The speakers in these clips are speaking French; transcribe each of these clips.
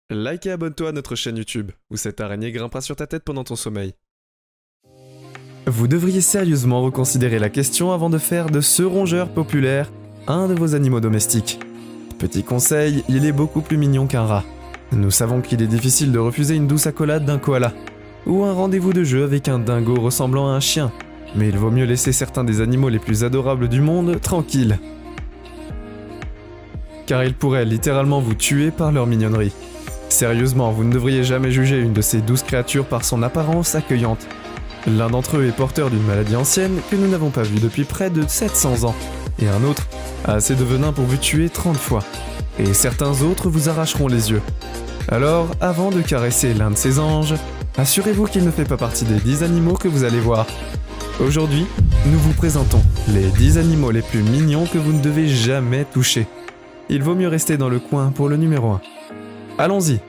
Like et abonne-toi à notre chaîne YouTube, où cette araignée grimpera sur ta tête pendant ton sommeil. Vous devriez sérieusement reconsidérer la question avant de faire de ce rongeur populaire un de vos animaux domestiques. Petit conseil, il est beaucoup plus mignon qu'un rat. Nous savons qu'il est difficile de refuser une douce accolade d'un koala, ou un rendez-vous de jeu avec un dingo ressemblant à un chien, mais il vaut mieux laisser certains des animaux les plus adorables du monde tranquilles. Car ils pourraient littéralement vous tuer par leur mignonnerie. Sérieusement, vous ne devriez jamais juger une de ces douces créatures par son apparence accueillante. L'un d'entre eux est porteur d'une maladie ancienne que nous n'avons pas vue depuis près de 700 ans, et un autre a assez de venin pour vous tuer 30 fois. Et certains autres vous arracheront les yeux. Alors, avant de caresser l'un de ces anges, assurez-vous qu'il ne fait pas partie des 10 animaux que vous allez voir. Aujourd'hui, nous vous présentons les 10 animaux les plus mignons que vous ne devez jamais toucher. Il vaut mieux rester dans le coin pour le numéro 1. Allons-y.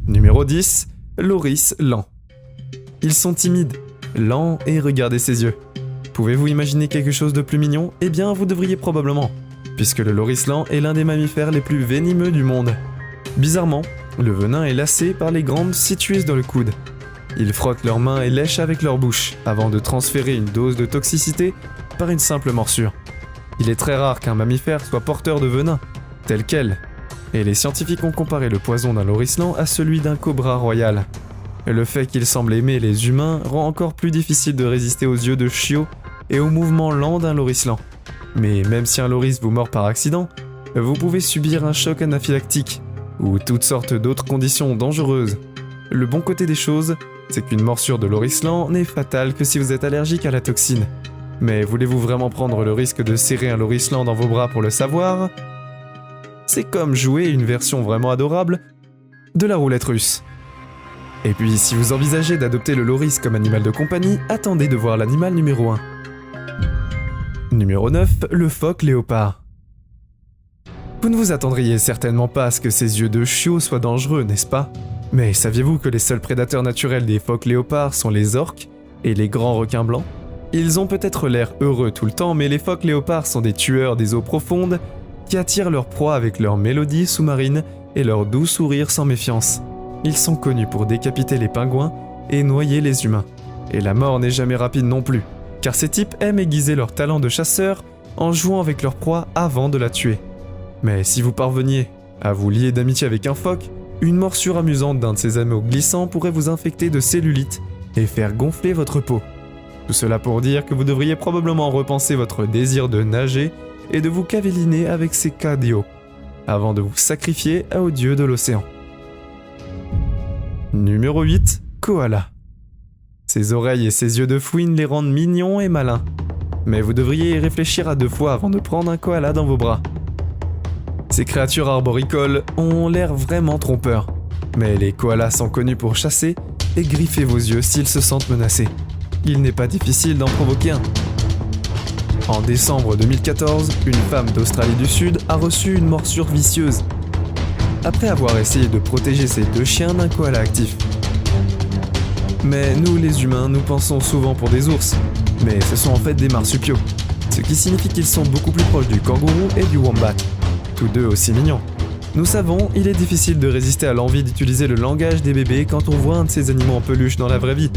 Numéro 10, l'oryx lent. Ils sont timides, lents et regardez ses yeux. Pouvez-vous imaginer quelque chose de plus mignon ? Eh bien, vous devriez probablement, puisque le loris lent est l'un des mammifères les plus venimeux du monde. Bizarrement, le venin est lacé par les glandes situées dans le coude. Ils frottent leurs mains et lèchent avec leur bouche, avant de transférer une dose de toxicité par une simple morsure. Il est très rare qu'un mammifère soit porteur de venin, tel quel, et les scientifiques ont comparé le poison d'un loris lent à celui d'un cobra royal. Le fait qu'il semble aimer les humains rend encore plus difficile de résister aux yeux de chiot et aux mouvements lents d'un loris lent. Mais même si un loris vous mord par accident, vous pouvez subir un choc anaphylactique ou toutes sortes d'autres conditions dangereuses. Le bon côté des choses, c'est qu'une morsure de loris lent n'est fatale que si vous êtes allergique à la toxine. Mais voulez-vous vraiment prendre le risque de serrer un loris lent dans vos bras pour le savoir ? C'est comme jouer une version vraiment adorable de la roulette russe. Et puis, si vous envisagez d'adopter le loris comme animal de compagnie, attendez de voir l'animal numéro 1. Numéro 9, le phoque léopard. Vous ne vous attendriez certainement pas à ce que ces yeux de chiot soient dangereux, n'est-ce pas ? Mais saviez-vous que les seuls prédateurs naturels des phoques léopards sont les orques et les grands requins blancs ? Ils ont peut-être l'air heureux tout le temps, mais les phoques léopards sont des tueurs des eaux profondes qui attirent leur proie avec leur mélodie sous-marine et leur doux sourire sans méfiance. Ils sont connus pour décapiter les pingouins et noyer les humains. Et la mort n'est jamais rapide non plus, car ces types aiment aiguiser leur talent de chasseur en jouant avec leur proie avant de la tuer. Mais si vous parveniez à vous lier d'amitié avec un phoque, une morsure amusante d'un de ces anneaux glissants pourrait vous infecter de cellulite et faire gonfler votre peau. Tout cela pour dire que vous devriez probablement repenser votre désir de nager et de vous câliner avec ces cadiots, avant de vous sacrifier aux dieux de l'océan. Numéro 8, koala. Ses oreilles et ses yeux de fouine les rendent mignons et malins. Mais vous devriez y réfléchir à 2 fois avant de prendre un koala dans vos bras. Ces créatures arboricoles ont l'air vraiment trompeurs. Mais les koalas sont connus pour chasser et griffer vos yeux s'ils se sentent menacés. Il n'est pas difficile d'en provoquer un. En décembre 2014, une femme d'Australie du Sud a reçu une morsure vicieuse après avoir essayé de protéger ses 2 chiens d'un koala actif. Mais nous, les humains, nous pensons souvent pour des ours, mais ce sont en fait des marsupiaux, ce qui signifie qu'ils sont beaucoup plus proches du kangourou et du wombat, tous deux aussi mignons. Nous savons, il est difficile de résister à l'envie d'utiliser le langage des bébés quand on voit un de ces animaux en peluche dans la vraie vie,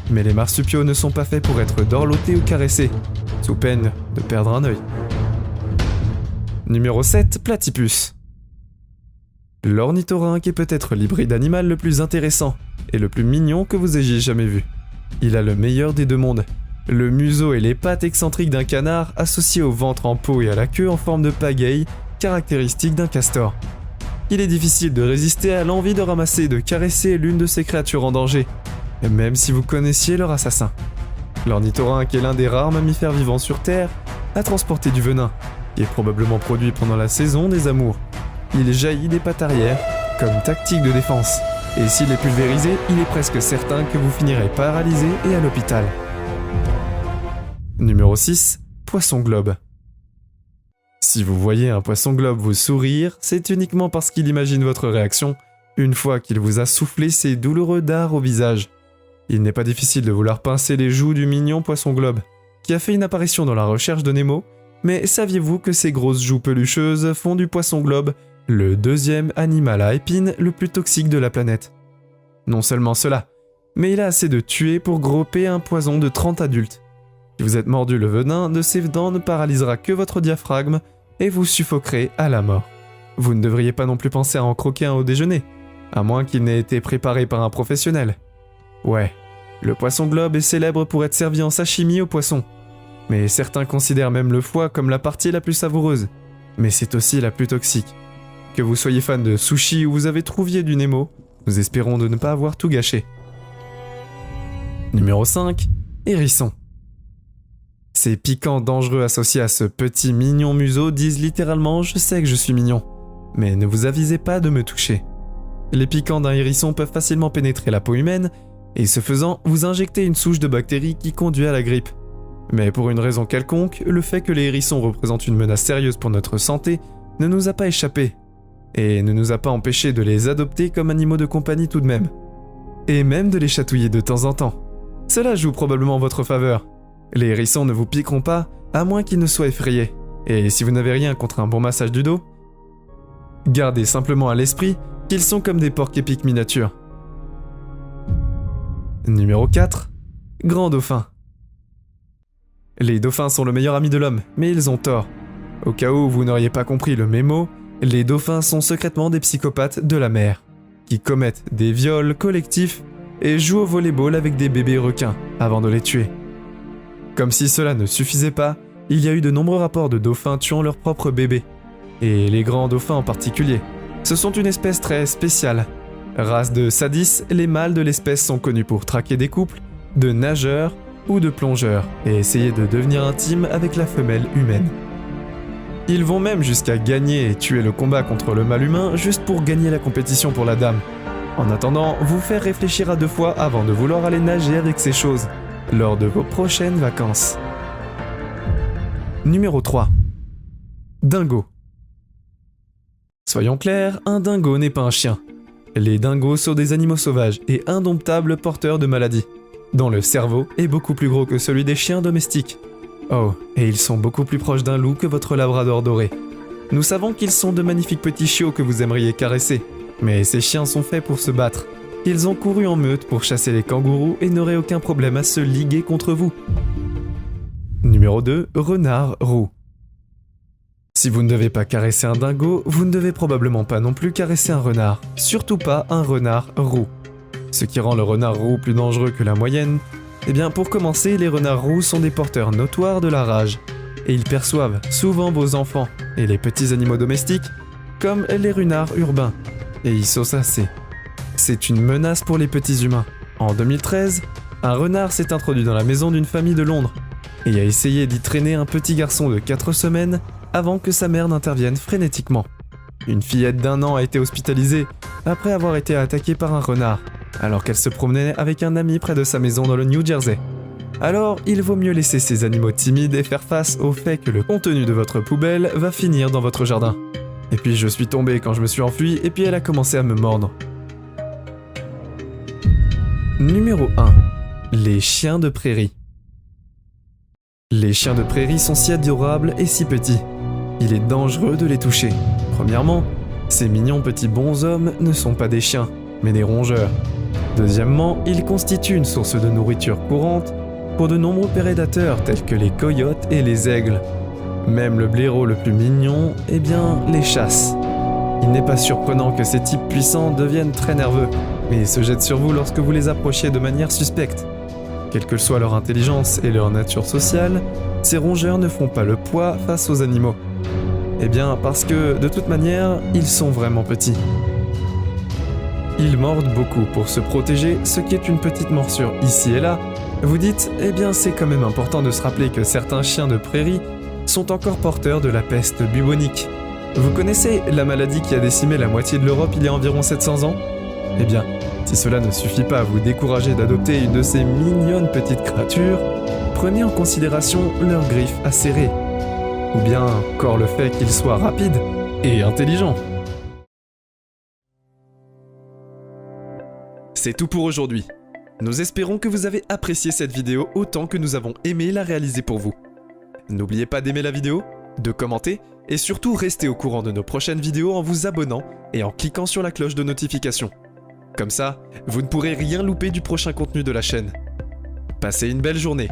mais les marsupiaux ne sont pas faits pour être dorlotés ou caressés, sous peine de perdre un œil. Numéro 7, platypus. L'ornithorynque est peut-être l'hybride animal le plus intéressant et le plus mignon que vous ayez jamais vu. Il a le meilleur des 2 mondes. Le museau et les pattes excentriques d'un canard associés au ventre en peau et à la queue en forme de pagaille, caractéristique d'un castor. Il est difficile de résister à l'envie de ramasser et de caresser l'une de ces créatures en danger, même si vous connaissiez leur assassin. L'ornithorynque est l'un des rares mammifères vivants sur Terre à transporter du venin, qui est probablement produit pendant la saison des amours. Il jaillit des pattes arrière, comme tactique de défense. Et s'il est pulvérisé, il est presque certain que vous finirez paralysé et à l'hôpital. Numéro 6, poisson globe. Si vous voyez un poisson globe vous sourire, c'est uniquement parce qu'il imagine votre réaction une fois qu'il vous a soufflé ses douloureux dards au visage. Il n'est pas difficile de vouloir pincer les joues du mignon poisson globe, qui a fait une apparition dans La Recherche de Nemo, mais saviez-vous que ces grosses joues pelucheuses font du poisson globe le deuxième animal à épines le plus toxique de la planète. Non seulement cela, mais il a assez de tuer pour gropper un poison de 30 adultes. Si vous êtes mordu le venin de ses dents ne paralysera que votre diaphragme et vous suffoquerez à la mort. Vous ne devriez pas non plus penser à en croquer un au déjeuner, à moins qu'il n'ait été préparé par un professionnel. Ouais, le poisson globe est célèbre pour être servi en sashimi au poisson. Mais certains considèrent même le foie comme la partie la plus savoureuse. Mais c'est aussi la plus toxique. Que vous soyez fan de sushi ou vous avez trouvé du Nemo, nous espérons de ne pas avoir tout gâché. Numéro 5. Hérisson. Ces piquants dangereux associés à ce petit mignon museau disent littéralement « je sais que je suis mignon ». Mais ne vous avisez pas de me toucher. Les piquants d'un hérisson peuvent facilement pénétrer la peau humaine, et ce faisant, vous injectez une souche de bactéries qui conduit à la grippe. Mais pour une raison quelconque, le fait que les hérissons représentent une menace sérieuse pour notre santé ne nous a pas échappé, et ne nous a pas empêché de les adopter comme animaux de compagnie tout de même. Et même de les chatouiller de temps en temps. Cela joue probablement en votre faveur. Les hérissons ne vous piqueront pas, à moins qu'ils ne soient effrayés. Et si vous n'avez rien contre un bon massage du dos, gardez simplement à l'esprit qu'ils sont comme des porcs-épics miniatures. Numéro 4. Grand dauphin. Les dauphins sont le meilleur ami de l'homme, mais ils ont tort. Au cas où vous n'auriez pas compris le mémo, les dauphins sont secrètement des psychopathes de la mer, qui commettent des viols collectifs et jouent au volleyball avec des bébés requins avant de les tuer. Comme si cela ne suffisait pas, il y a eu de nombreux rapports de dauphins tuant leurs propres bébés, et les grands dauphins en particulier. Ce sont une espèce très spéciale. Race de sadis, les mâles de l'espèce sont connus pour traquer des couples, de nageurs ou de plongeurs, et essayer de devenir intimes avec la femelle humaine. Ils vont même jusqu'à gagner et tuer le combat contre le mâle humain juste pour gagner la compétition pour la dame. En attendant, vous faire réfléchir à 2 fois avant de vouloir aller nager avec ces choses, lors de vos prochaines vacances. Numéro 3. Dingo. Soyons clairs, un dingo n'est pas un chien. Les dingos sont des animaux sauvages et indomptables porteurs de maladies, dont le cerveau est beaucoup plus gros que celui des chiens domestiques. Oh, et ils sont beaucoup plus proches d'un loup que votre labrador doré. Nous savons qu'ils sont de magnifiques petits chiots que vous aimeriez caresser, mais ces chiens sont faits pour se battre. Ils ont couru en meute pour chasser les kangourous et n'auraient aucun problème à se liguer contre vous. Numéro 2. Renard roux. Si vous ne devez pas caresser un dingo, vous ne devez probablement pas non plus caresser un renard, surtout pas un renard roux. Ce qui rend le renard roux plus dangereux que la moyenne, eh bien pour commencer, les renards roux sont des porteurs notoires de la rage, et ils perçoivent souvent vos enfants et les petits animaux domestiques comme les renards urbains, et ils saucent assez. C'est une menace pour les petits humains. En 2013, un renard s'est introduit dans la maison d'une famille de Londres, et a essayé d'y traîner un petit garçon de 4 semaines avant que sa mère n'intervienne frénétiquement. Une fillette d'1 an a été hospitalisée après avoir été attaquée par un renard, alors qu'elle se promenait avec un ami près de sa maison dans le New Jersey. Alors, il vaut mieux laisser ces animaux timides et faire face au fait que le contenu de votre poubelle va finir dans votre jardin. Et puis je suis tombé quand je me suis enfui et puis elle a commencé à me mordre. Numéro 1. Les chiens de prairie. Les chiens de prairie sont si adorables et si petits. Il est dangereux de les toucher. Premièrement, ces mignons petits bonshommes ne sont pas des chiens, mais des rongeurs. Deuxièmement, ils constituent une source de nourriture courante pour de nombreux prédateurs tels que les coyotes et les aigles. Même le blaireau le plus mignon, eh bien, les chasse. Il n'est pas surprenant que ces types puissants deviennent très nerveux, mais ils se jettent sur vous lorsque vous les approchez de manière suspecte. Quelle que soit leur intelligence et leur nature sociale, ces rongeurs ne font pas le poids face aux animaux. Eh bien, parce que, de toute manière, ils sont vraiment petits. Ils mordent beaucoup pour se protéger, ce qui est une petite morsure ici et là. Vous dites, eh bien c'est quand même important de se rappeler que certains chiens de prairie sont encore porteurs de la peste bubonique. Vous connaissez la maladie qui a décimé la moitié de l'Europe il y a environ 700 ans ? Eh bien, si cela ne suffit pas à vous décourager d'adopter une de ces mignonnes petites créatures, prenez en considération leurs griffes acérées, ou bien encore le fait qu'ils soient rapides et intelligents. C'est tout pour aujourd'hui. Nous espérons que vous avez apprécié cette vidéo autant que nous avons aimé la réaliser pour vous. N'oubliez pas d'aimer la vidéo, de commenter et surtout rester au courant de nos prochaines vidéos en vous abonnant et en cliquant sur la cloche de notification. Comme ça, vous ne pourrez rien louper du prochain contenu de la chaîne. Passez une belle journée.